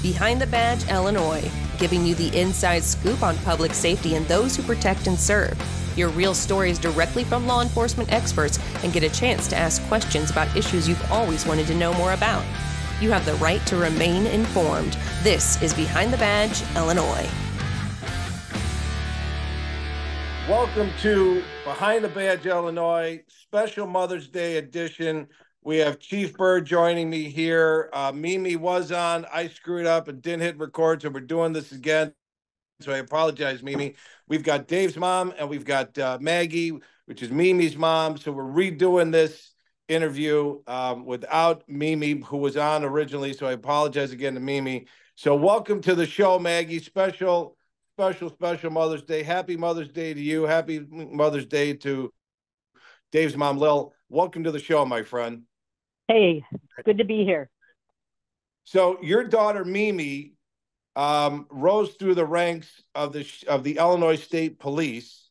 Behind the Badge Illinois, giving you the inside scoop on public safety and those who protect and serve. Hear real stories directly from law enforcement experts and get a chance to ask questions about issues you've always wanted to know more about. You have the right to remain informed. This is Behind the Badge Illinois. Welcome to Behind the Badge Illinois, special Mother's Day edition. We have Chief Bird joining me here. Mimi was on. I screwed up and didn't hit record, so we're doing this again. So I apologize, Mimi. We've got Dave's mom, and we've got Maggie, which is Mimi's mom. So we're redoing this interview without Mimi, who was on originally. So I apologize again to Mimi. So welcome to the show, Maggie. Special Mother's Day. Happy Mother's Day to you. Happy Mother's Day to Dave's mom, Lil. Welcome to the show, my friend. Hey, good to be here. So your daughter Mimi rose through the ranks of the Illinois State Police,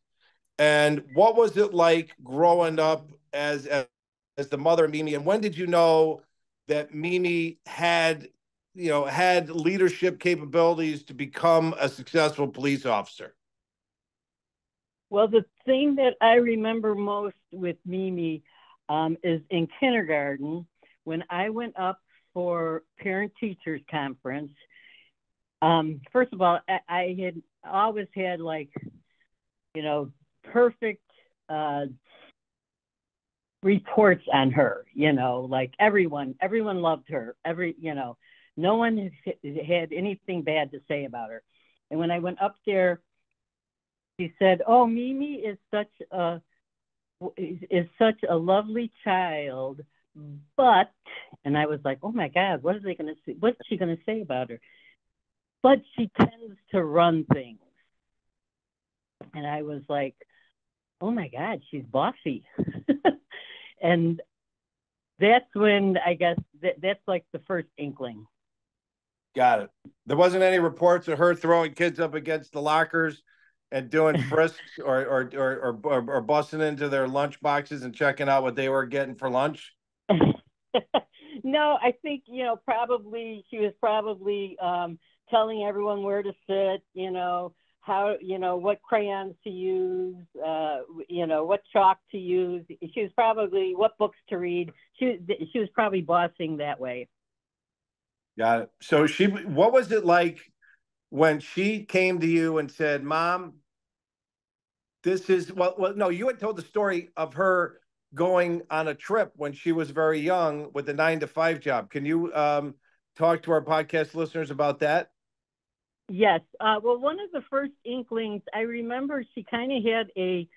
and what was it like growing up as the mother of Mimi? And when did you know that Mimi had leadership capabilities to become a successful police officer? Well, the thing that I remember most with Mimi is in kindergarten, when I went up for parent-teachers conference. First of all, I had always had perfect reports on her, like everyone loved her. No one had anything bad to say about her. And when I went up there, she said, "Oh, Mimi is such a lovely child, but," and I was like, "Oh my God, what is she going to say about her? But she tends to run things." And I was like, "Oh my God, she's bossy." And that's when I guess that's like the first inkling. Got it. There wasn't any reports of her throwing kids up against the lockers and doing frisks or busting into their lunch boxes and checking out what they were getting for lunch? No, I think, probably she was probably telling everyone where to sit, how, what crayons to use, what chalk to use. She was probably what books to read. She was probably bossing that way. Got it. So what was it like when she came to you and said, "Mom, this is," no, you had told the story of her going on a trip when she was very young with a 9-to-5 job. Can you talk to our podcast listeners about that? Yes. Well, one of the first inklings, I remember she kind of had a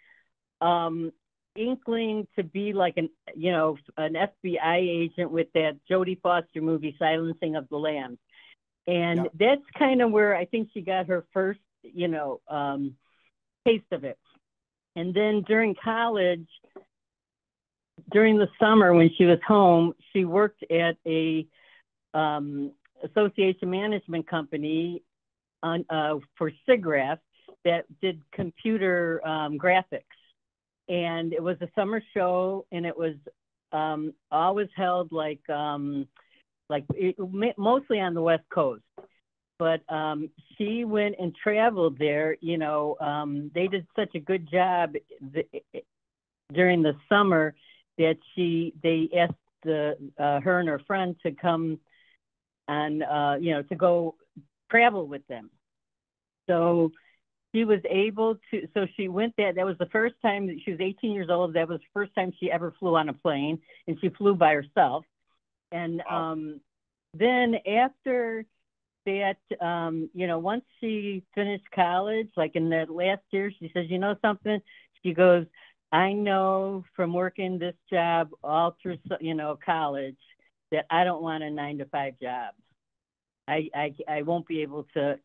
inkling to be like an FBI agent with that Jodie Foster movie, Silencing of the Lambs. And That's kind of where I think she got her first, taste of it. And then during college, during the summer when she was home, she worked at a association management company for SIGGRAPH that did computer graphics. And it was a summer show, and it was always held mostly on the West Coast. But she went and traveled there. They did such a good job during the summer that they asked her and her friend to come and to go travel with them. So she was able to. So she went there. That was the first time that she was 18 years old. That was the first time she ever flew on a plane, and she flew by herself. And then after that, once she finished college, like in the last year, she says, "You know something?" She goes, "I know from working this job all through, college, that I don't want a 9-to-5 job. I won't be able to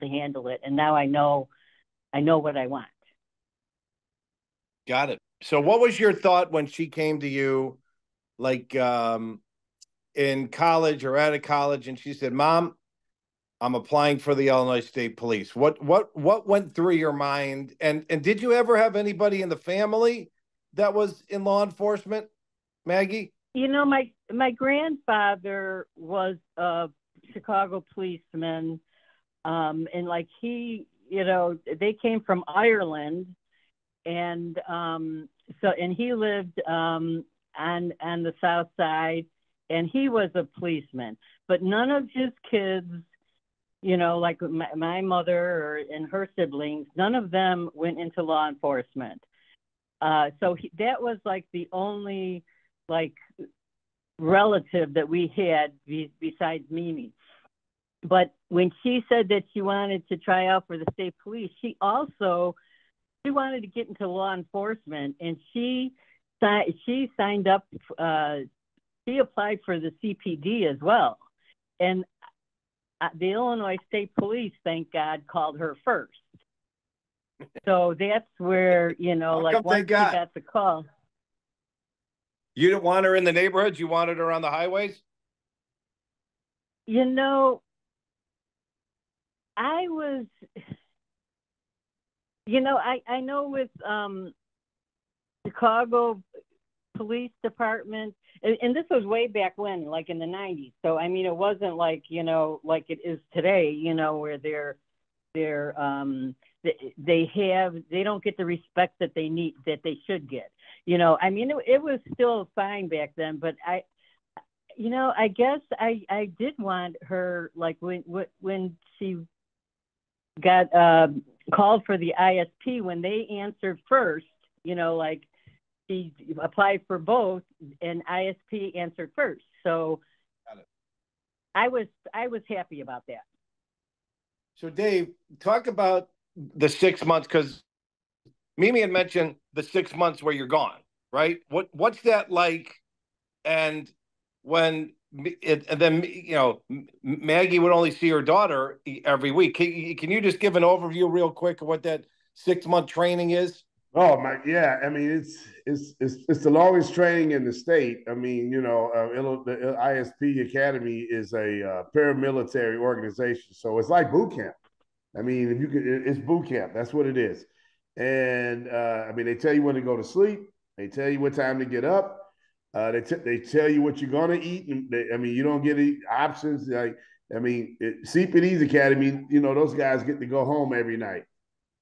handle it. And now I know what I want." Got it. So what was your thought when she came to you, like in college or out of college, and she said, "Mom, I'm applying for the Illinois State Police"? What went through your mind? And did you ever have anybody in the family that was in law enforcement, Maggie? My grandfather was a Chicago policemen, and like he, you know, they came from Ireland, and and he lived on the South Side, and he was a policeman, but none of his kids, you know, like my mother and her siblings, none of them went into law enforcement. So that was like the only like relative that we had besides Mimi. But when she said that she wanted to try out for the state police, she wanted to get into law enforcement, and she signed up. She applied for the CPD as well, and the Illinois State Police, thank God, called her first. So that's where, you know, like once she got the call. You didn't want her in the neighborhoods? You wanted her on the highways? You know, I was, you know, I know with Chicago Police Department, and this was way back when, like in the 90s. So, I mean, it wasn't like, you know, like it is today, you know, where they don't get the respect that they need, that they should get. You know, I mean, it was still fine back then, but you know, I guess I did want her, like when she got called for the ISP, when they answered first, you know, like she applied for both and ISP answered first. So I was happy about that. So Dave, talk about the 6 months, because Mimi had mentioned the 6 months where you're gone, right? What's that like? And when and then, you know, Maggie would only see her daughter every week. Can you just give an overview real quick of what that 6 month training is? Oh my, yeah. I mean, it's the longest training in the state. I mean, you know, the ISP Academy is a paramilitary organization, so it's like boot camp. I mean, if you could, it's boot camp. That's what it is. And I mean, they tell you when to go to sleep. They tell you what time to get up. They tell you what you're gonna eat. And I mean, you don't get any options. Like, I mean, CPD's Academy, you know, those guys get to go home every night.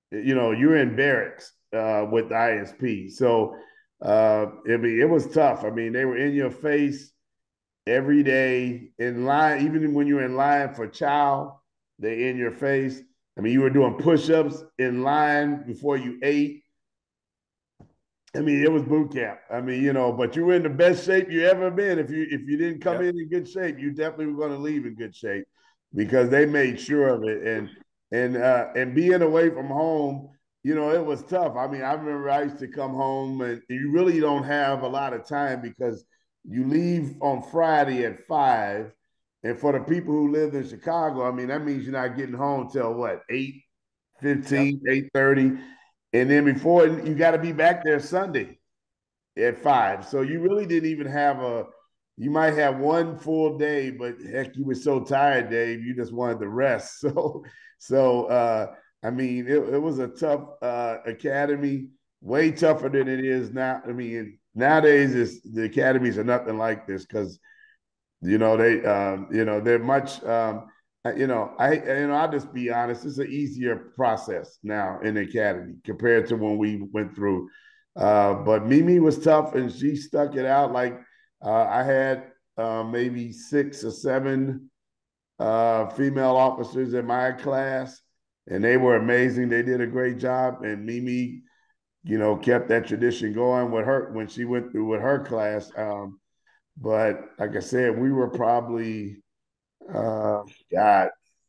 You know, you're in barracks with the ISP. So I mean, it was tough. I mean, they were in your face every day in line. Even when you're in line for chow, they're in your face. I mean, you were doing push-ups in line before you ate. I mean, it was boot camp. I mean, you know, but you were in the best shape you ever been. If you didn't come in good shape, you definitely were going to leave in good shape, because they made sure of it. And being away from home, you know, it was tough. I mean, I remember I used to come home, and you really don't have a lot of time, because you leave on Friday at 5. And for the people who live in Chicago, I mean, that means you're not getting home till what, 8:15, 8:30. And then before, you got to be back there Sunday at 5. So you really didn't even have you might have one full day, but heck, you were so tired, Dave, you just wanted to rest. So I mean, it was a tough academy, way tougher than it is now. I mean, nowadays the academies are nothing like this, because you know they're much. I'll just be honest. It's an easier process now in the academy compared to when we went through. But Mimi was tough, and she stuck it out. Like I had maybe 6 or 7 female officers in my class, and they were amazing. They did a great job, and Mimi, you know, kept that tradition going with her when she went through with her class. But like I said, we were probably, God,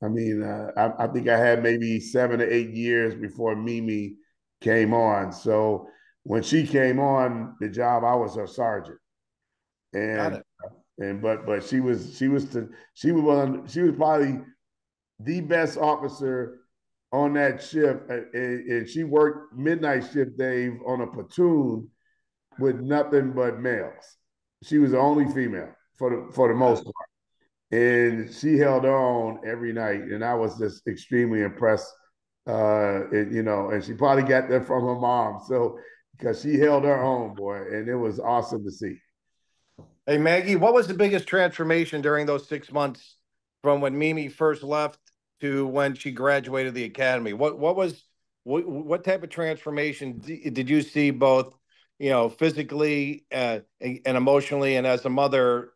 I mean, I think I had maybe 7 or 8 years before Mimi came on. So when she came on the job, I was her sergeant, but she was probably the best officer on that shift, and she worked midnight shift, Dave, on a platoon with nothing but males. She was the only female for the most part, and she held her own every night, and I was just extremely impressed. And she probably got that from her mom, so because she held her own, boy, and it was awesome to see. Hey, Maggie, what was the biggest transformation during those 6 months from when Mimi first left to when she graduated the academy? What type of transformation did you see, both, physically and emotionally, and as a mother,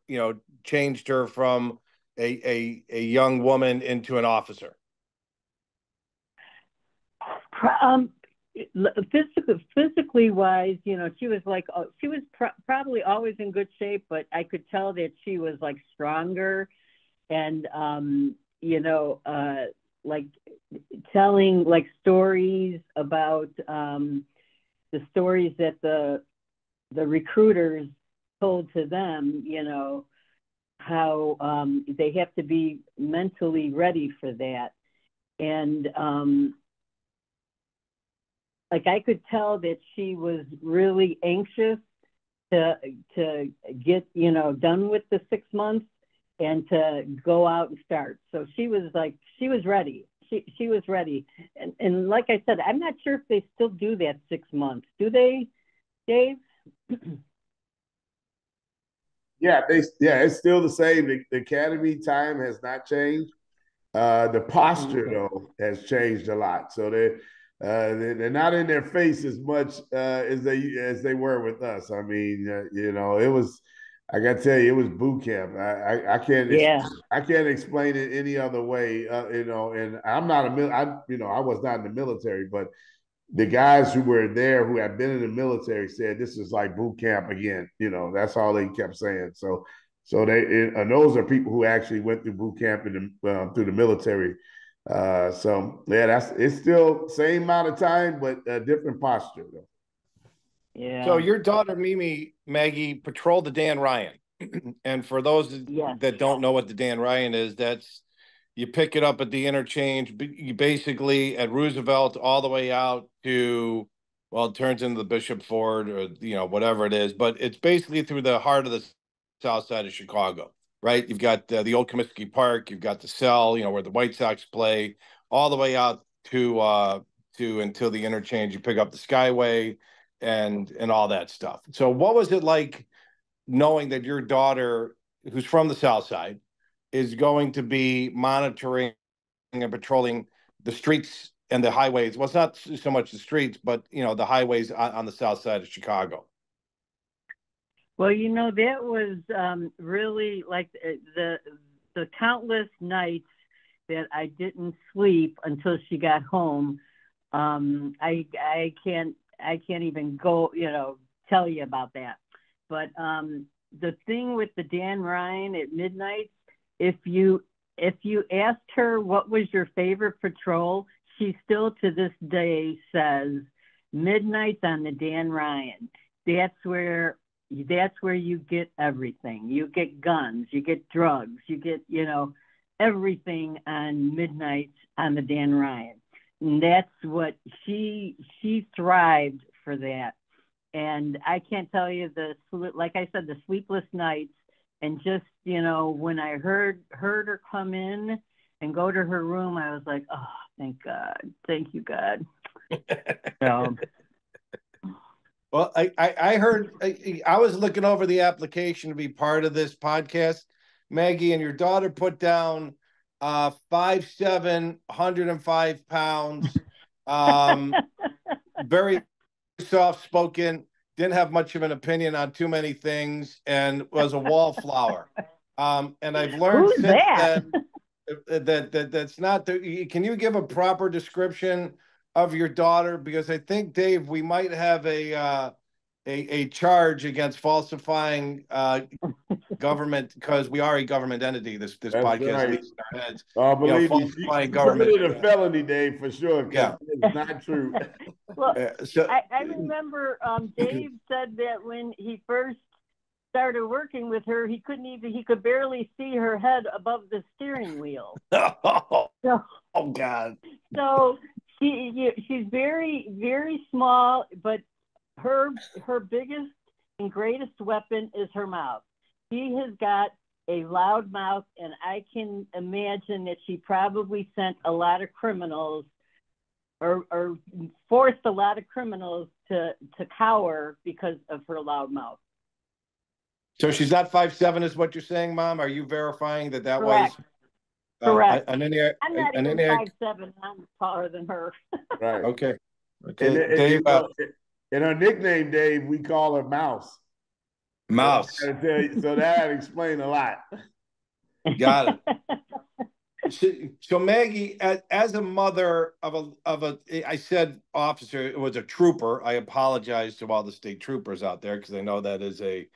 changed her from a young woman into an officer? Physically wise, she was like, she was probably always in good shape, but I could tell that she was like stronger, and like telling like stories about the stories that the recruiters told to them, how they have to be mentally ready for that. And like I could tell that she was really anxious to get, done with the 6 months and to go out and start. So she was ready. She was ready. And like I said, I'm not sure if they still do that 6 months. Do they, Dave? Yeah, it's still the same. The academy time has not changed. The posture though has changed a lot. So they're not in their face as much as they were with us. I mean, it was. I got to tell you, it was boot camp. I can't explain it any other way. And I'm not I was not in the military, but the guys who were there who had been in the military said this is like boot camp again. That's all they kept saying. So and those are people who actually went through boot camp through the military. So yeah, it's still same amount of time, but a different posture though. Yeah. So your daughter Mimi, Maggie, patrolled the Dan Ryan, and for those that don't know what the Dan Ryan is, that's, you pick it up at the interchange, basically at Roosevelt, all the way out to, well, it turns into the Bishop Ford, or whatever it is, but it's basically through the heart of the south side of Chicago, right? You've got the old Comiskey Park, you've got the Cell, where the White Sox play, all the way out to until the interchange. You pick up the Skyway and all that stuff. So what was it like knowing that your daughter, who's from the South Side, is going to be monitoring and patrolling the streets and the highways? Well, it's not so much the streets, but the highways on the South Side of Chicago. Well, that was really like the countless nights that I didn't sleep until she got home. I can't even go, tell you about that. But the thing with the Dan Ryan at midnight, if you asked her what was your favorite patrol, she still to this day says midnights on the Dan Ryan. That's where you get everything. You get guns, you get drugs, you get, everything on midnights on the Dan Ryan. And that's what she thrived for that. And I can't tell you like I said, the sleepless nights, and just, when I heard her come in and go to her room, I was like, oh, thank God. Thank you, God. So. Well, I heard, I was looking over the application to be part of this podcast, Maggie, and your daughter put down 5'7", 105 pounds, very soft-spoken, didn't have much of an opinion on too many things, and was a wallflower. And I've learned Who's since that? then that's not can you give a proper description of your daughter? Because I think, Dave, we might have a charge against falsifying government, because we are a government entity. This podcast leaves in our heads. Believe me, falsifying government. It's a felony, Dave, for sure. Yeah, it's not true. Well, I remember Dave said that when he first started working with her, he could barely see her head above the steering wheel. Oh God. So she's very, very small, but her biggest and greatest weapon is her mouth. She has got a loud mouth, and I can imagine that she probably sent a lot of criminals or forced a lot of criminals to cower because of her loud mouth. So she's not 5'7", is what you're saying, Mom? Are you verifying that Correct. was? Correct. And then there, I'm not and then even there, 5'7". I'm taller than her. Right. okay, And, okay, Dave, and her nickname, Dave, we call her Mouse. Mouse. So that explain a lot. Got it. So Maggie, as a mother of a, I said officer, it was a trooper. I apologize to all the state troopers out there because I know that is a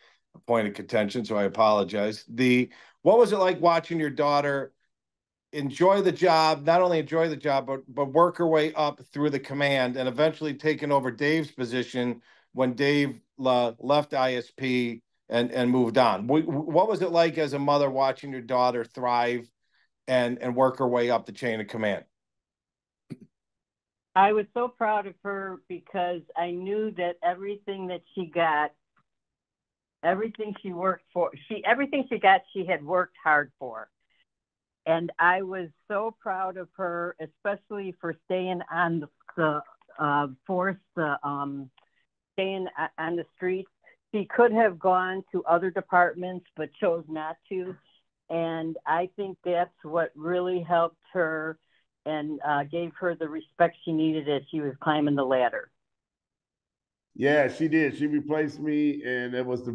point of contention. So I apologize. What was it like watching your daughter enjoy the job, not only enjoy the job, but work her way up through the command and eventually taking over Dave's position when Dave left ISP and moved on? What was it like as a mother watching your daughter thrive and work her way up the chain of command? I was so proud of her because I knew that everything that she got, everything she worked for, everything she got, she had worked hard for. And I was so proud of her, especially for staying on the force, staying on the streets. She could have gone to other departments, but chose not to. And I think that's what really helped her and gave her the respect she needed as she was climbing the ladder. Yeah, she did. She replaced me, and it was I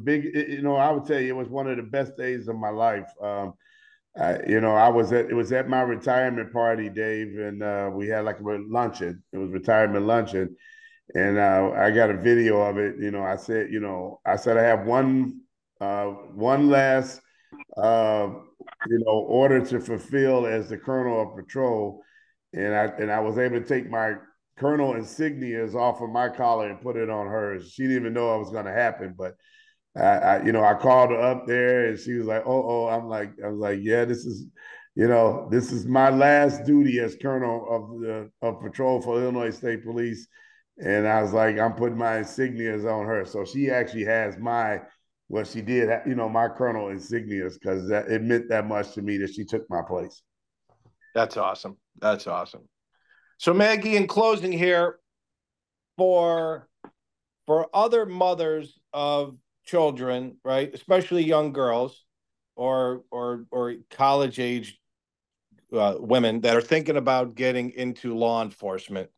would tell you, it was one of the best days of my life. It was at my retirement party, Dave, and we had like a luncheon. It was retirement luncheon, and I got a video of it. I said I have one last order to fulfill as the colonel of patrol, and I was able to take my colonel insignias off of my collar and put it on hers. She didn't even know it was going to happen, but I called her up there and she was like, "Oh." I was like, "Yeah, this is my last duty as colonel of patrol for Illinois State Police." And I was like, "I'm putting my insignias on her." So she actually has my colonel insignias because it meant that much to me that she took my place. That's awesome. That's awesome. So Maggie, in closing here, for other mothers of children, right, especially young girls or college age women that are thinking about getting into law enforcement,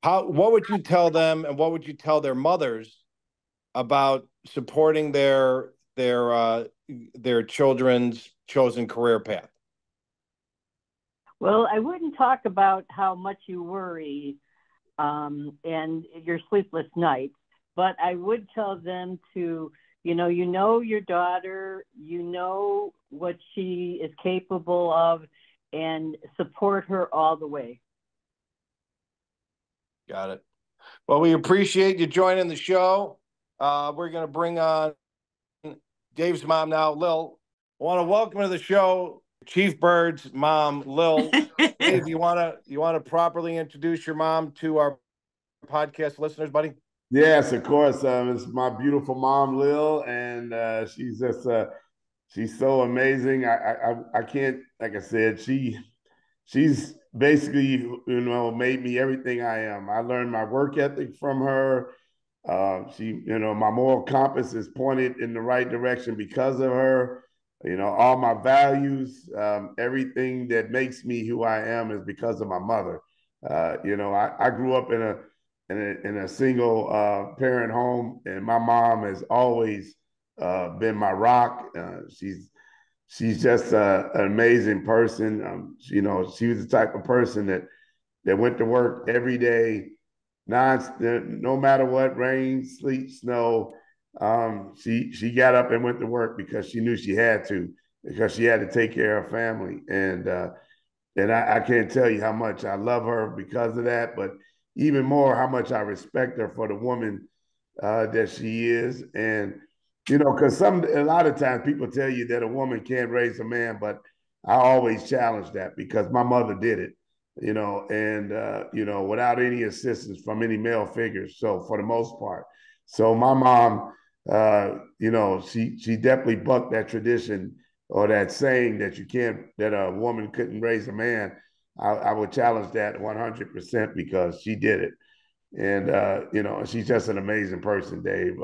what would you tell them, and what would you tell their mothers about supporting their children's chosen career path? Well, I wouldn't talk about how much you worry and your sleepless nights, but I would tell them to, you know your daughter, you know what she is capable of, and support her all the way. Got it. Well, we appreciate you joining the show. We're going to bring on Dave's mom now, Lil. I want to welcome to the show Chief Byrd's mom, Lil. Dave, you want to properly introduce your mom to our podcast listeners, buddy? Yes, of course. It's my beautiful mom, Lil, and she's just she's so amazing. I can't, like I said, she's basically made me everything I am. I learned my work ethic from her. My moral compass is pointed in the right direction because of her. All my values, everything that makes me who I am is because of my mother. I grew up in a single parent home, and my mom has always been my rock. She's just an amazing person. She was the type of person that went to work every day, no matter what, rain, sleet, snow. She got up and went to work because she knew she had to, because she had to take care of her family. And I can't tell you how much I love her because of that, but even more how much I respect her for the woman that she is. And because a lot of times people tell you that a woman can't raise a man, but I always challenge that because my mother did it, and without any assistance from any male figures. So for the most part, so my mom, she definitely bucked that tradition or that saying that a woman couldn't raise a man. I would challenge that 100% because she did it. And she's just an amazing person, Dave.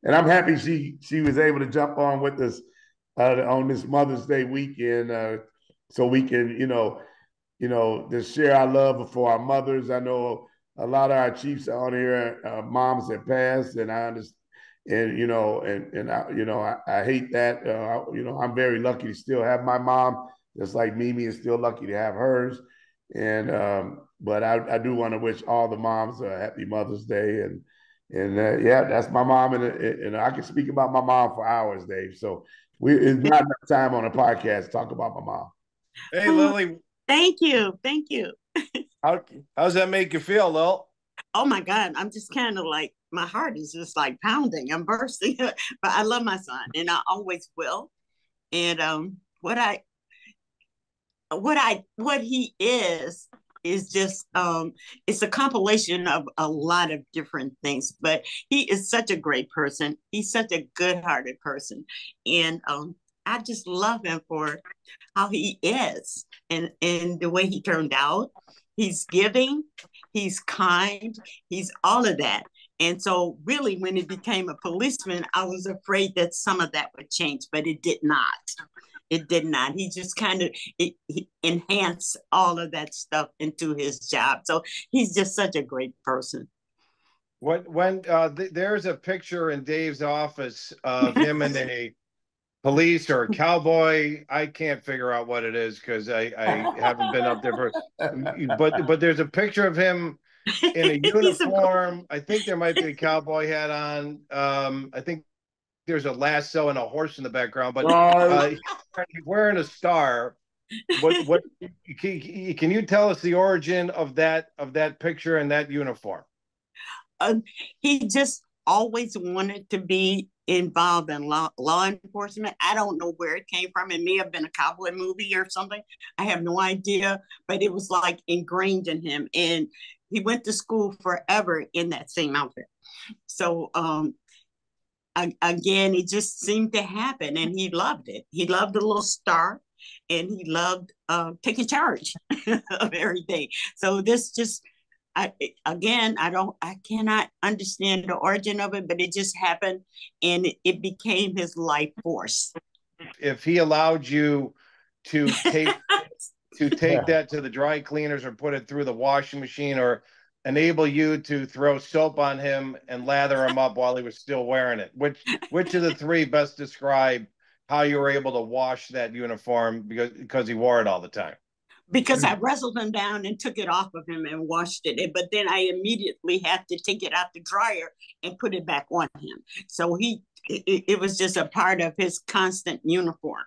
And I'm happy she was able to jump on with us on this Mother's Day weekend. so we can, just share our love for our mothers. I know a lot of our chiefs on here, moms have passed, and I understand. And I hate that. I'm very lucky to still have my mom, just like Mimi is still lucky to have hers. And but I do want to wish all the moms a happy Mother's Day. And yeah, that's my mom, and I can speak about my mom for hours, Dave. So it's not enough time on a podcast to talk about my mom. Hey, Lily. Thank you. How's that make you feel, Lil? Oh my God, I'm just kind of like, my heart is just like pounding. I'm bursting. But I love my son, and I always will. And what he is just it's a compilation of a lot of different things. But he is such a great person. He's such a good-hearted person, and I just love him for how he is and the way he turned out. He's giving, he's kind, he's all of that. And so really when he became a policeman, I was afraid that some of that would change, but it did not. It did not. He just kind of he enhanced all of that stuff into his job. So he's just such a great person. There's a picture in Dave's office of him in a police or a cowboy. I can't figure out what it is because I haven't been up there. But there's a picture of him in a uniform. I think there might be a cowboy hat on. I think there's a lasso and a horse in the background, but he's wearing a star. What can you tell us the origin of that picture and that uniform? He just always wanted to be involved in law enforcement. I don't know where it came from. It may have been a cowboy movie or something. I have no idea, but it was like ingrained in him. And he went to school forever in that same outfit. So again, it just seemed to happen, and he loved it. He loved the little star, and he loved taking charge of everything. So this just, I cannot understand the origin of it, but it just happened, and it became his life force. If he allowed you to take that to the dry cleaners or put it through the washing machine or enable you to throw soap on him and lather him up while he was still wearing it, which of the three best describe how you were able to wash that uniform because he wore it all the time? Because I wrestled him down and took it off of him and washed it. But then I immediately had to take it out the dryer and put it back on him. So it was just a part of his constant uniform.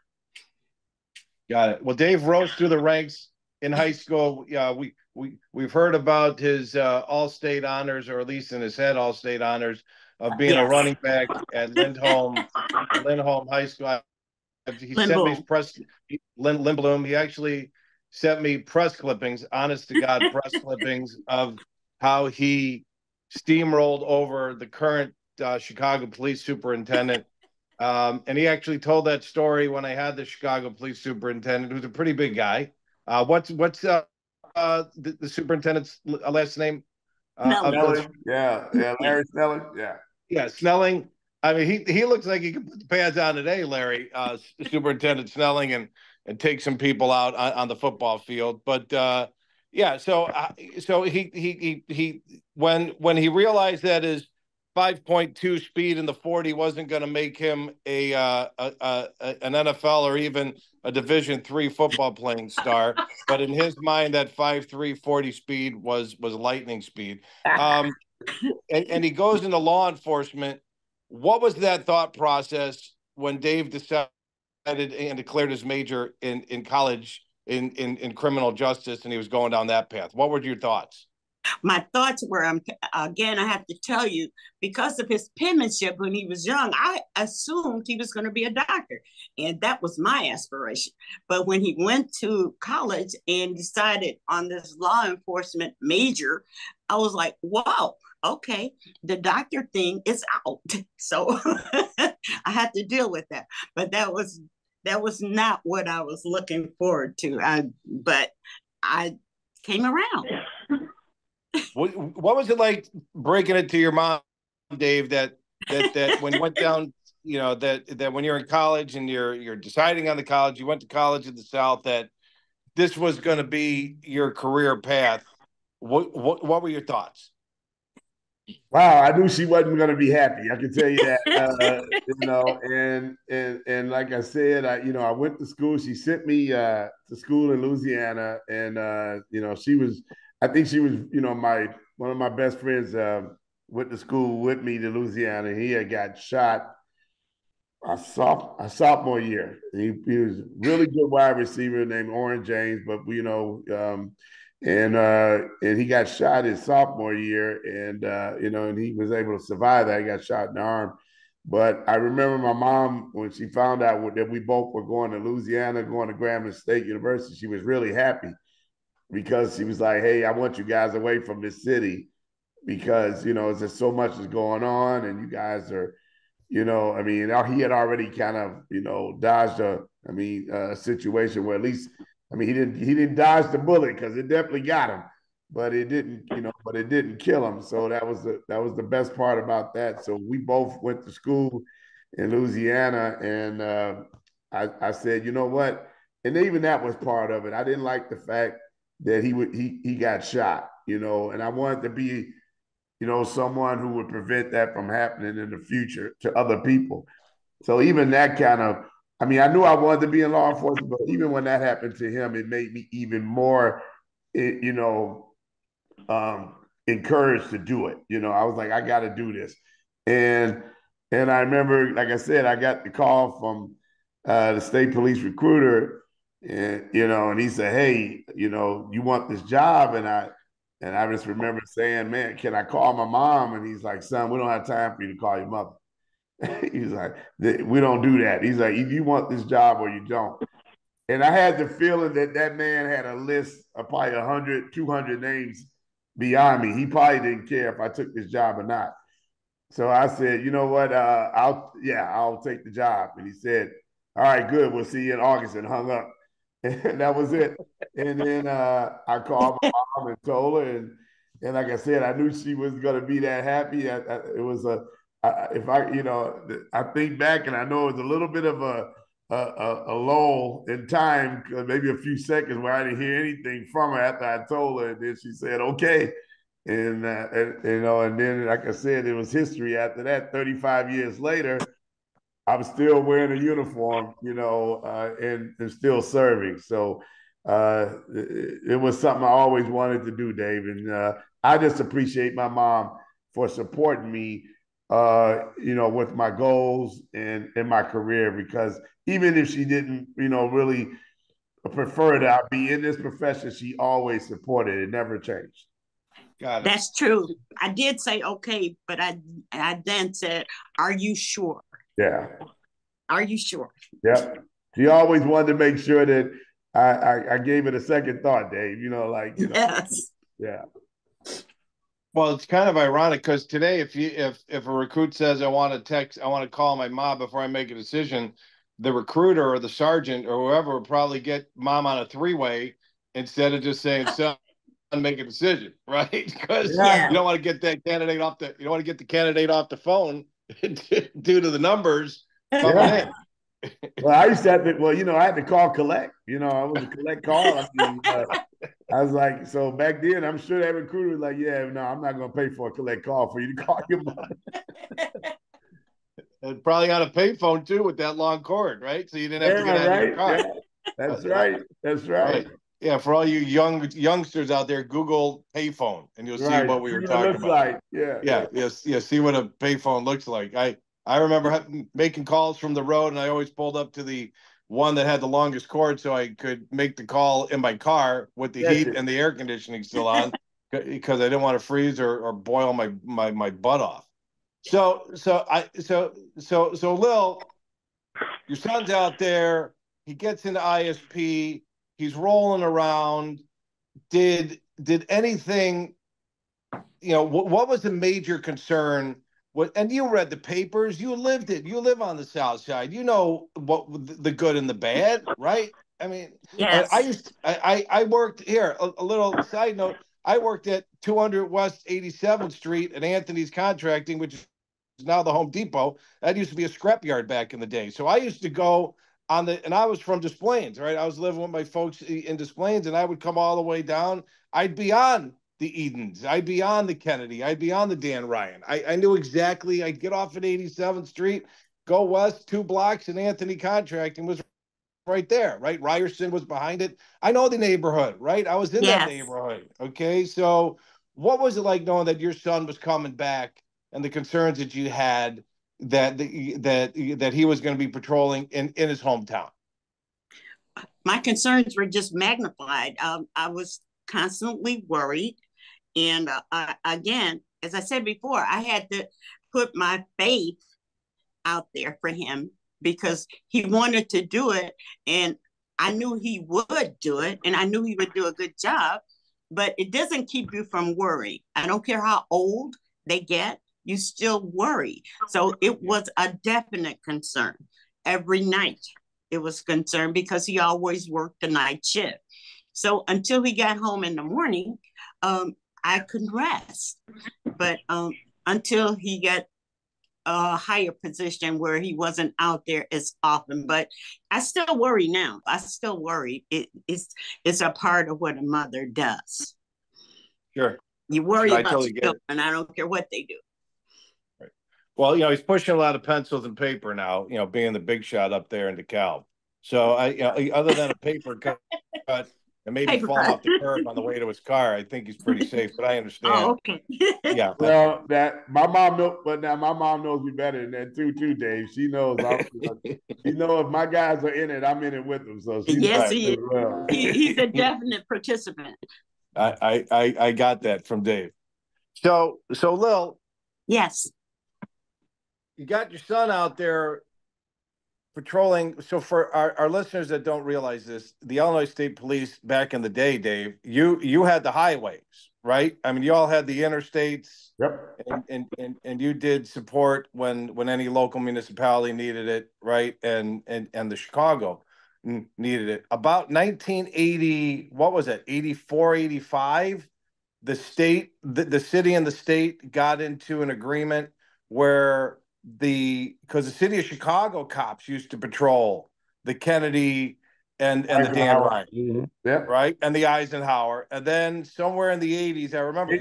Got it. Well, Dave rose through the ranks in high school. We've heard about his all-state honors, or at least in his head, all-state honors of being a running back at Lindholm High School. He sent me Lindblom. He actually sent me press clippings, honest to God, press clippings of how he steamrolled over the current Chicago police superintendent. And he actually told that story when I had the Chicago police superintendent, who's a pretty big guy. What's the superintendent's last name? Snelling. Larry Snelling. Yeah, Snelling. I mean, he looks like he could put the pads on today, Larry, Superintendent Snelling, and take some people out on the football field. But so he when he realized that his 5.2 speed in the 40 wasn't going to make him an NFL or even a Division III football playing star, but in his mind, that 5.3 40 speed was lightning speed. And he goes into law enforcement. What was that thought process when Dave decided and declared his major in college in criminal justice, and he was going down that path? What were your thoughts? My thoughts were, again, I have to tell you, because of his penmanship when he was young, I assumed he was going to be a doctor. And that was my aspiration. But when he went to college and decided on this law enforcement major, I was like, wow, okay, the doctor thing is out. So I had to deal with that. But that was not what I was looking forward to. But I came around. What was it like breaking it to your mom, Dave, that when you went down, that when you're in college and you're deciding on the college, you went to college in the South, that this was going to be your career path, what were your thoughts? Wow, I knew she wasn't going to be happy. I can tell you that. You know, and like I said, I went to school. She sent me to school in Louisiana, and you know, I think she was, you know, one of my best friends went to school with me to Louisiana. He had got shot our sophomore year. He was a really good wide receiver named Oren James, but and he got shot his sophomore year, and and he was able to survive that. He got shot in the arm. But I remember my mom, when she found out that we both were going to Louisiana, going to Grambling State University, she was really happy because she was like, "Hey, I want you guys away from this city because there's just so much is going on, and you guys are." I mean, he had already kind of, dodged a situation where at least, I mean, he didn't dodge the bullet because it definitely got him, but it didn't, but it didn't kill him. So that was the best part about that. So we both went to school in Louisiana, and I said, you know what? And even that was part of it. I didn't like the fact that he got shot, and I wanted to be someone who would prevent that from happening in the future to other people. So even that kind of, I mean, I knew I wanted to be in law enforcement, but even when that happened to him, it made me even more, encouraged to do it. I was like, I got to do this. And I remember, like I said, I got the call from the state police recruiter, and he said, "Hey, you want this job?" And I just remember saying, "Man, can I call my mom?" And he's like, "Son, we don't have time for you to call your mother." He's like, "We don't do that." He's like, "If you want this job or you don't." And I had the feeling that man had a list of probably 100, 200 names beyond me. He probably didn't care if I took this job or not. So I said, "You know what? I'll take the job." And he said, "All right, good. We'll see you in August," and hung up. And that was it. And then I called my mom and told her, and like I said, I knew she was going to be that happy. It was I think back and I know it was a little bit of a lull in time, maybe a few seconds where I didn't hear anything from her after I told her, and then she said, "Okay." And then, like I said, it was history after that. 35 years later, I'm still wearing a uniform, and still serving. So it was something I always wanted to do, Dave. And I just appreciate my mom for supporting me, with my goals and my career, because even if she didn't, really prefer that I be in this profession, she always supported it. It never changed. Got it. That's true. I did say okay, but I then said, "Are you sure?" Yeah. Are you sure? Yep. She always wanted to make sure that I gave it a second thought, Dave. Yes. Yeah. Well, it's kind of ironic because today, if a recruit says I want to call my mom before I make a decision, the recruiter or the sergeant or whoever will probably get mom on a three-way instead of just saying, "Son, make a decision," right? Because you don't want to get that candidate off the phone due to the numbers coming in. Well, I used to have to. Well, I had to call collect. I was a collect call. I mean, I was like, so back then, I'm sure that recruiter was like, "Yeah, no, I'm not going to pay for a collect call for you to call your mother." And probably on a payphone too with that long cord, right? So you didn't have to get out of your car. Yeah. That's right. That's right. Yeah, for all you youngsters out there, Google payphone, and you'll see what we were talking about. Like. Yeah. See what a payphone looks like. I remember making calls from the road, and I always pulled up to the one that had the longest cord so I could make the call in my car with the heat and the air conditioning still on because I didn't want to freeze or boil my butt off. So Lil, your son's out there. He gets into ISP. He's rolling around. Did anything? What was the major concern? And you read the papers. You lived it. You live on the South Side. You know what the good and the bad, right? I mean, yes. I worked here. A little side note. I worked at 200 West 87th Street at Anthony's Contracting, which is now the Home Depot. That used to be a scrapyard back in the day. So I used to go and I was from Des Plaines, right? I was living with my folks in Des Plaines, and I would come all the way down. I'd be on the Edens. I'd be on the Kennedy. I'd be on the Dan Ryan. I knew exactly. I'd get off at 87th Street, go west 2 blocks, and Anthony Contracting was right there, right? Ryerson was behind it. I know the neighborhood, right? I was in that neighborhood. Okay. So what was it like knowing that your son was coming back and the concerns that you had that he was going to be patrolling in his hometown? My concerns were just magnified. I was constantly worried. And again, as I said before, I had to put my faith out there for him because he wanted to do it. And I knew he would do it. And I knew he would do a good job. But it doesn't keep you from worry. I don't care how old they get, you still worry. So it was a definite concern. Every night it was concern because he always worked the night shift. So until he got home in the morning, I couldn't rest. But until he got a higher position where he wasn't out there as often. But I still worry now. I still worry. It's a part of what a mother does. Sure. You worry about totally children, and I don't care what they do. Right. Well, he's pushing a lot of pencils and paper now, being the big shot up there in DeKalb. So other than a paper cut and maybe falling off the curb on the way to his car, I think he's pretty safe, but I understand. Oh, okay. Yeah. Well, my mom knows me better than that too, Dave. She knows she knows if my guys are in it, I'm in it with them. So yes, he is. Well. He's a definite participant. I got that from Dave. So Lil. Yes. You got your son out there patrolling. So for our listeners that don't realize this, the Illinois State Police back in the day, Dave, you had the highways, right? I mean, you all had the interstates. Yep. And you did support when any local municipality needed it, right? And the Chicago needed it. About 1980, what was it? 84, 85, the city and the state got into an agreement where because the city of Chicago cops used to patrol the Kennedy and the Dan Ryan, mm-hmm. Yep. Right, and the Eisenhower, and then somewhere in the 80s, I remember.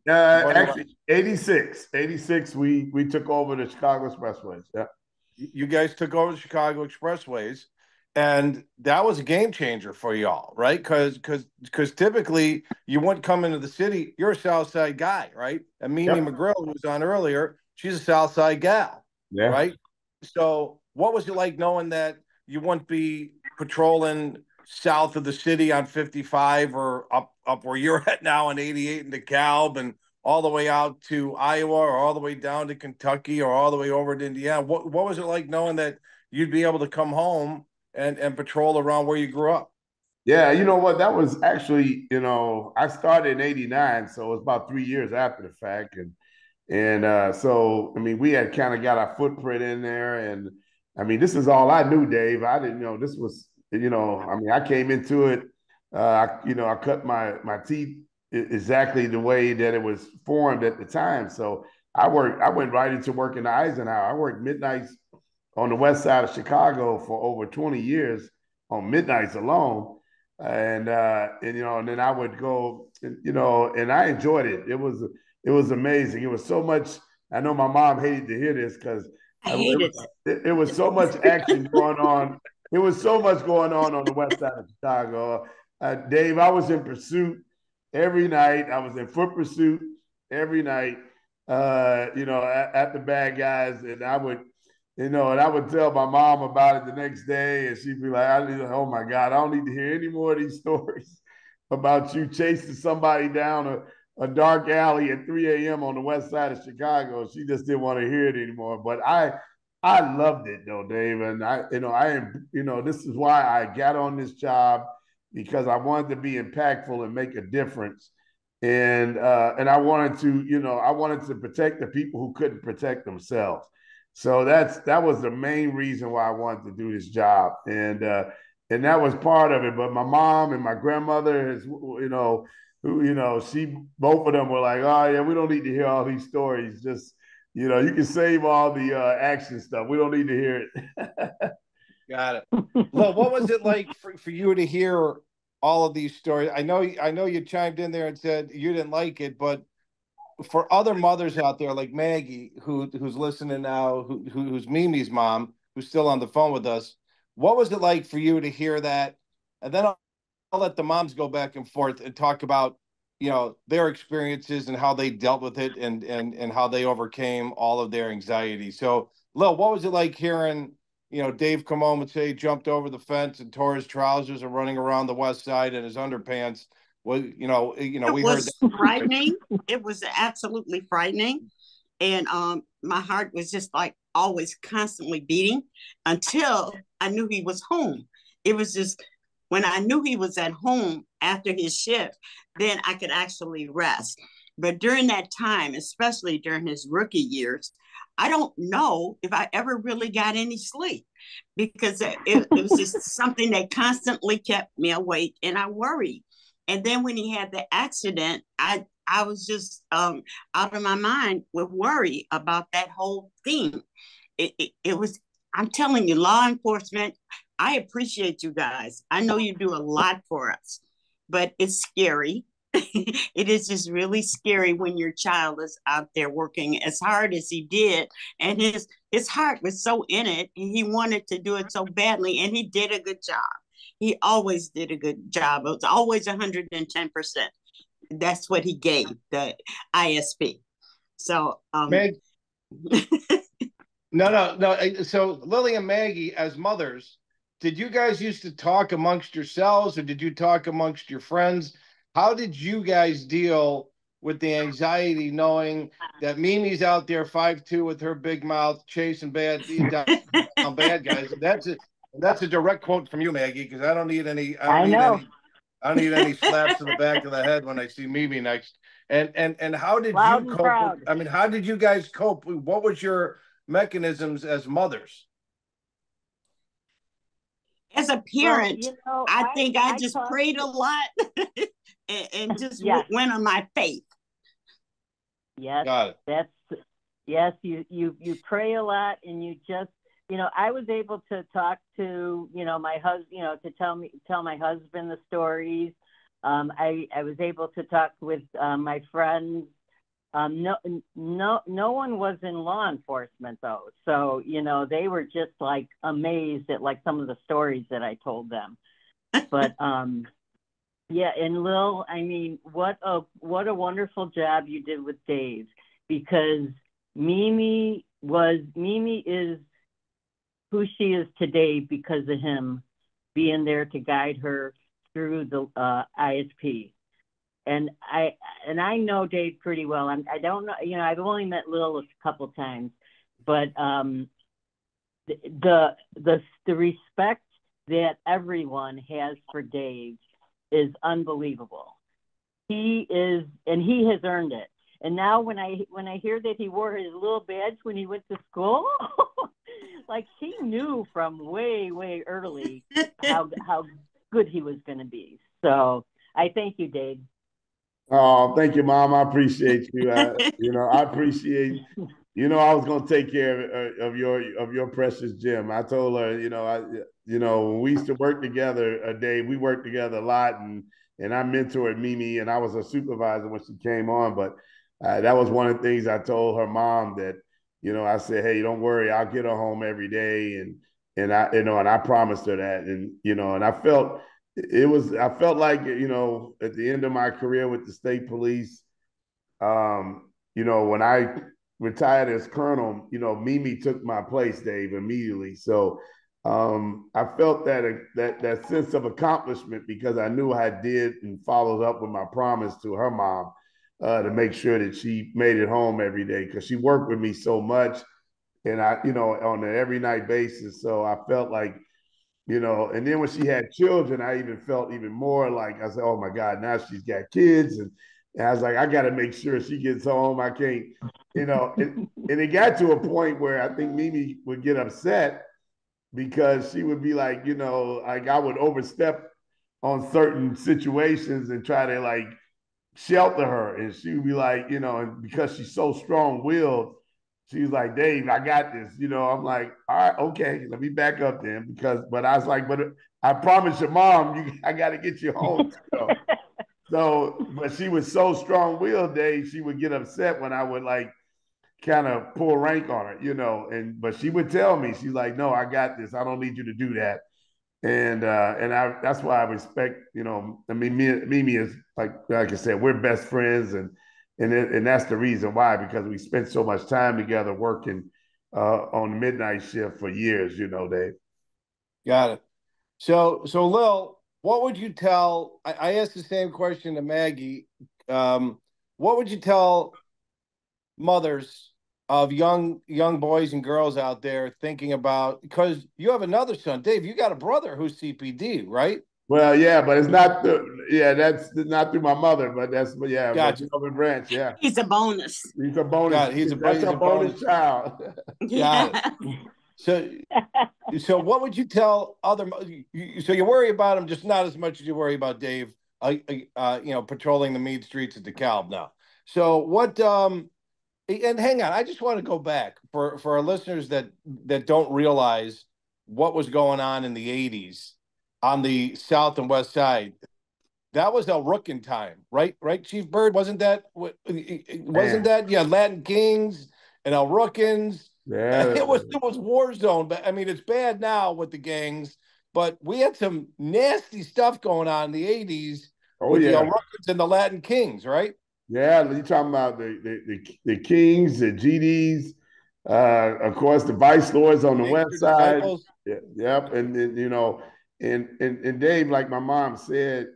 Actually, 86, we took over the Chicago Expressways. Yeah, you guys took over the Chicago Expressways, and that was a game changer for y'all, right? Because typically you wouldn't come into the city. You're a South Side guy, right? And Mimi McGrill, who was on earlier, she's a South Side gal, right? So what was it like knowing that you wouldn't be patrolling south of the city on 55 or up where you're at now on 88 in DeKalb and all the way out to Iowa or all the way down to Kentucky or all the way over to Indiana? What was it like knowing that you'd be able to come home and patrol around where you grew up? Yeah, you know what? That was actually, I started in 89, so it was about 3 years after the fact. And so, I mean, we had kind of got our footprint in there. And I mean, this is all I knew, Dave. I didn't know this was, I mean, I came into it, I cut my teeth exactly the way that it was formed at the time. So I went right into working the Eisenhower. I worked midnights on the west side of Chicago for over 20 years on midnights alone. And then I would go, and I enjoyed it. It was amazing. It was so much. I know my mom hated to hear this because it was so much action going on. It was so much going on the west side of Chicago. Dave, I was in pursuit every night. I was in foot pursuit every night, at the bad guys. And I would tell my mom about it the next day. And she'd be like, oh my God, I don't need to hear any more of these stories about you chasing somebody down a dark alley at 3 a.m. on the west side of Chicago. She just didn't want to hear it anymore. But I loved it though, Dave. And this is why I got on this job, because I wanted to be impactful and make a difference. And I wanted to protect the people who couldn't protect themselves. So that was the main reason why I wanted to do this job. And that was part of it. But my mom and my grandmother both of them were like, oh yeah, we don't need to hear all these stories. Just, you can save all the action stuff. We don't need to hear it. Got it. Well, what was it like for you to hear all of these stories? I know you chimed in there and said you didn't like it, but for other mothers out there like Maggie, who's listening now, who's Mimi's mom, who's still on the phone with us, what was it like for you to hear that? And then I'll let the moms go back and forth and talk about, their experiences and how they dealt with it and how they overcame all of their anxiety. So, Lil, what was it like hearing, Dave come home and say he jumped over the fence and tore his trousers and running around the west side in his underpants? Well, we heard that. Frightening. It was absolutely frightening. And my heart was just like always constantly beating until I knew he was home. It was just when I knew he was at home after his shift, then I could actually rest. But during that time, especially during his rookie years, I don't know if I ever really got any sleep because it was just something that constantly kept me awake and I worried. And then when he had the accident, I was just out of my mind with worry about that whole thing. It was, I'm telling you, law enforcement, I appreciate you guys. I know you do a lot for us, but it's scary. It is just really scary when your child is out there working as hard as he did. And his heart was so in it. And he wanted to do it so badly. And he did a good job. He always did a good job. It was always 110%. That's what he gave the ISP. So, Meg, no. So Lily and Maggie, as mothers, did you guys used to talk amongst yourselves or did you talk amongst your friends? How did you guys deal with the anxiety knowing that Mimi's out there 5'2" with her big mouth chasing bad guys? That's a direct quote from you, Maggie, because I don't need any. I don't need any slaps to the back of the head when I see Mimi next. And how did you cope? How did you guys cope? What was your mechanisms as mothers? As a parent, I think I just prayed a lot and just went on my faith. Yes, got it. Yes. You pray a lot, and you just, I was able to talk to, my husband, to tell my husband the stories. I was able to talk with my friends. No one was in law enforcement though. So, they were just like amazed at like some of the stories that I told them. But, yeah. And Lil, what a wonderful job you did with Dave, because Mimi is who she is today because of him being there to guide her through the ISP. And I know Dave pretty well. I don't know, I've only met Lil a couple times, but the respect that everyone has for Dave is unbelievable. He has earned it. And now when I hear that he wore his little badge when he went to school, like he knew from way, way early how good he was going to be. So I thank you, Dave. Oh, thank you, Mom. I appreciate you. I appreciate. I was going to take care of your precious gem. I told her, when we used to work together, Dave, we worked together a lot, and I mentored Mimi, and I was a supervisor when she came on. But that was one of the things I told her mom that, I said, hey, don't worry, I'll get her home every day, and I promised her that, and I felt. I felt like, at the end of my career with the state police, when I retired as colonel, Mimi took my place, Dave, immediately. So I felt that sense of accomplishment because I knew I did and followed up with my promise to her mom to make sure that she made it home every day because she worked with me so much and on an every night basis. So I felt like, and then when she had children, I even felt even more like I said, oh my God, now she's got kids. And I was like, I got to make sure she gets home. I can't, and it got to a point where I think Mimi would get upset because she would be like, like I would overstep on certain situations and try to like shelter her. And she would be like, and because she's so strong willed, She was like, Dave, I got this. You know, I'm like, all right, okay, let me back up then but I was like, but I promised your mom, I got to get you home. So, but she was so strong-willed, Dave, she would get upset when I would like kind of pull rank on her, you know. But she would tell me, she's like, no, I got this. I don't need you to do that. And that's why I respect, you know, I mean, Mimi is like I said, we're best friends, and that's the reason why, because we spent so much time together working on the midnight shift for years, you know, Dave. Got it. So Lil, what would you tell? I asked the same question to Maggie. What would you tell mothers of young boys and girls out there thinking about, because you have another son, Dave, you got a brother who's CPD, right? Well, yeah, but it's not that's not through my mother, but Gotcha. But Branch, yeah. He's a bonus. He's a bonus. That's a bonus child. Got it. So what would you tell other, so you worry about him just not as much as you worry about Dave, you know, patrolling the mean streets of DeKalb now. So what, and hang on, I just want to go back for our listeners that don't realize what was going on in the 80s on the South and West Side. That was El Rookin' time, right? Right, Chief Byrd? Wasn't that yeah, Latin Kings and El Rookins? Yeah. It was war zone, but I mean, it's bad now with the gangs, but we had some nasty stuff going on in the 80s with the El Rookins and the Latin Kings, right? Yeah, you're talking about the Kings, the GDs, of course, the Vice Lords on the West Side. Yeah, yep, and you know, and Dave, like my mom said,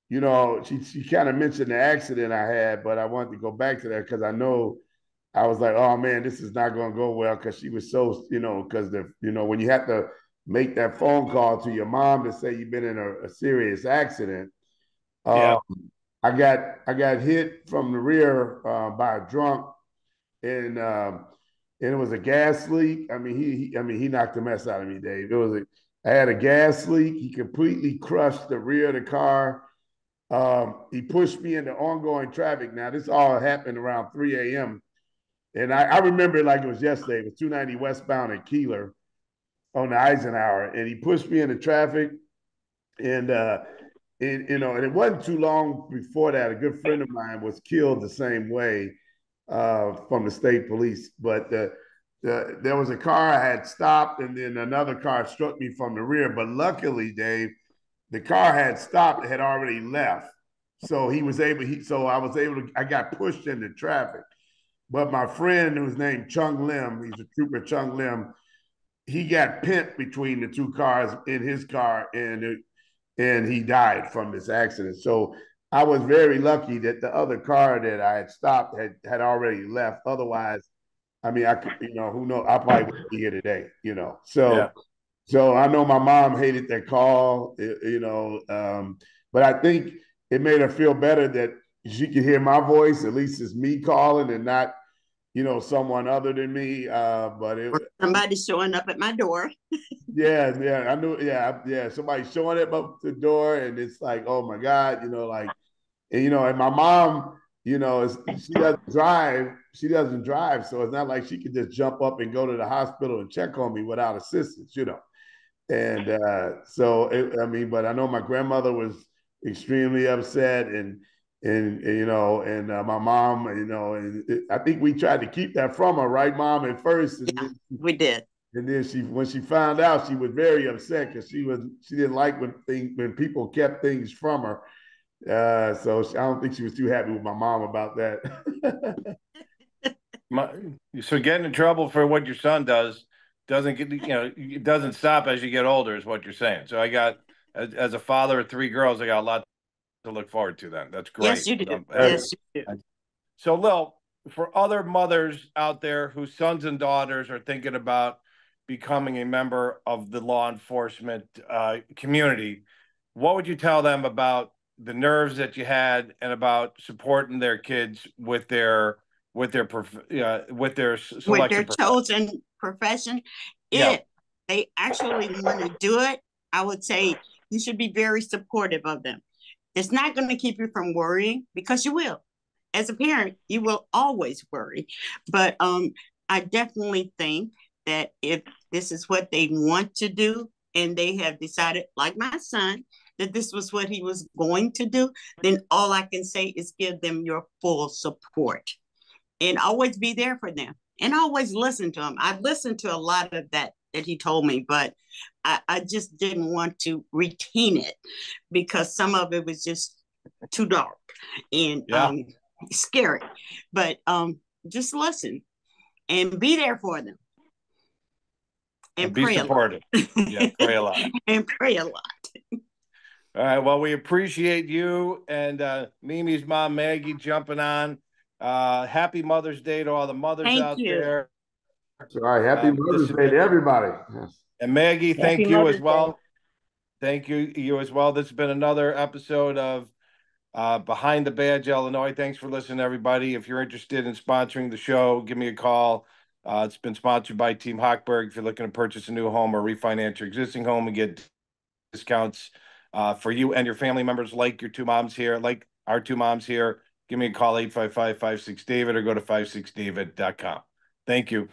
you know, she kind of mentioned the accident I had, but I wanted to go back to that because I know I was like, oh man, this is not going to go well, because she was so, you know, because when you have to make that phone call to your mom to say you've been in a serious accident. I got hit from the rear by a drunk, and it was a gas leak. I mean, he knocked the mess out of me, Dave. I had a gas leak. He completely crushed the rear of the car. He pushed me into ongoing traffic. Now, this all happened around 3 a.m. And I remember it like it was yesterday. It was 290 westbound at Keeler on the Eisenhower, and he pushed me into traffic, and you know, and it wasn't too long before that, a good friend of mine was killed the same way from the state police. But there was a car I had stopped, and then another car struck me from the rear. But luckily, Dave, the car had stopped, had already left. So I was able to, I got pushed into traffic. But my friend, who's named Chung Lim, he's a trooper, Chung Lim, he got pent between the two cars in his car, and he died from this accident. So I was very lucky that the other car that I had stopped had already left. Otherwise, I mean, I could, you know, who knows? I probably wouldn't be here today, you know. So I know my mom hated that call, you know, but I think it made her feel better that she could hear my voice. At least it's me calling and not, you know, someone other than me. But somebody showing up at my door. Yeah, I knew. Yeah, somebody showing up the door, and it's like, oh my God, you know, like, and you know, and my mom, you know, she doesn't drive. She doesn't drive, so it's not like she could just jump up and go to the hospital and check on me without assistance, you know. And I mean, but I know my grandmother was extremely upset, and you know, and my mom, you know, and I think we tried to keep that from her, right, Mom, at first. Yeah, we did. And then when she found out, she was very upset because she didn't like when people kept things from her. So I don't think she was too happy with my mom about that. So getting in trouble for what your son doesn't get, you know, it doesn't stop as you get older, is what you're saying. So I got, as a father of 3 girls, I got a lot to look forward to then. That's great. Yes, you do. Yes, you do. So Lil, for other mothers out there whose sons and daughters are thinking about becoming a member of the law enforcement community, what would you tell them about the nerves that you had and about supporting their kids with their chosen profession? If they actually want to do it, I would say you should be very supportive of them. It's not going to keep you from worrying, because you will. As a parent, you will always worry. But I definitely think that if this is what they want to do and they have decided, like my son, that this was what he was going to do, then all I can say is give them your full support and always be there for them and always listen to them. I listened to a lot of that he told me, but I just didn't want to retain it because some of it was just too dark and scary. But just listen and be there for them. And be supportive. Yeah, pray a lot. And pray a lot. All right. Well, we appreciate you and Mimi's mom, Maggie, jumping on. Happy Mother's Day to all the mothers out there. All right. Happy Mother's Day to everybody. And Maggie, thank you as well. Thank you as well. This has been another episode of Behind the Badge, Illinois. Thanks for listening, everybody. If you're interested in sponsoring the show, give me a call. It's been sponsored by Team Hochberg. If you're looking to purchase a new home or refinance your existing home and get discounts for you and your family members, like your two moms here, like our two moms here, give me a call, 855-56-DAVID, or go to 56david.com. Thank you.